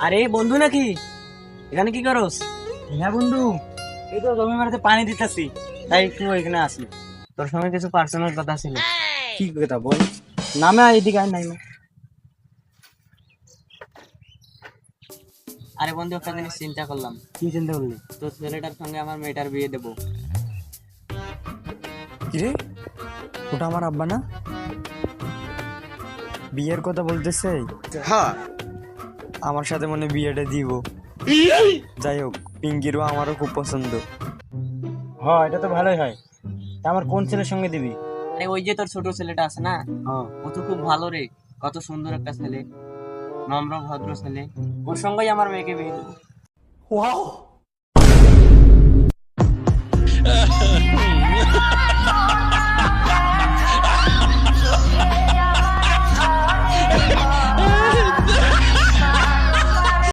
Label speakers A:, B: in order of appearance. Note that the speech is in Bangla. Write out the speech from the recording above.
A: আরে বন্ধু নাকি? এখানে কি করস?
B: হ্যাঁ বন্ধু, এই তো জমি মারাতে পানি দিতেছি, তাই একটু এখানে আসি।
A: তোর সঙ্গে কিছু পার্সোনাল কথা ছিল।
B: কি কথা বল? নামে এদিকে আয়, নাই না।
A: আরে বন্ধু, একটা জিনিস চিন্তা করলাম।
B: কি চিন্তা করলি?
A: তোর ছেলেটার সঙ্গে আমার মেয়েটার বিয়ে দেবো।
B: কিরে, ওটা আমার আব্বা না? বিয়ের কথা বলতেছে।
C: হ্যাঁ।
B: আমার সাথে মনে হয় বিয়েটা দিব। যাই হোক, পিঙ্কিরও আমারও খুব পছন্দ। হ্যাঁ, এটা তো ভালোই হয়। তা আমার কোন ছেলের সঙ্গে দিবি?
A: আরে ওই যে তোর ছোট ছেলেটা আছে না,
B: হ্যাঁ।
A: ও তো খুব ভালো রে। কত সুন্দর একটা ছেলে, নম্র ভদ্র ছেলে। ওর সঙ্গেই আমার মেয়েকে বিয়ে দেবো।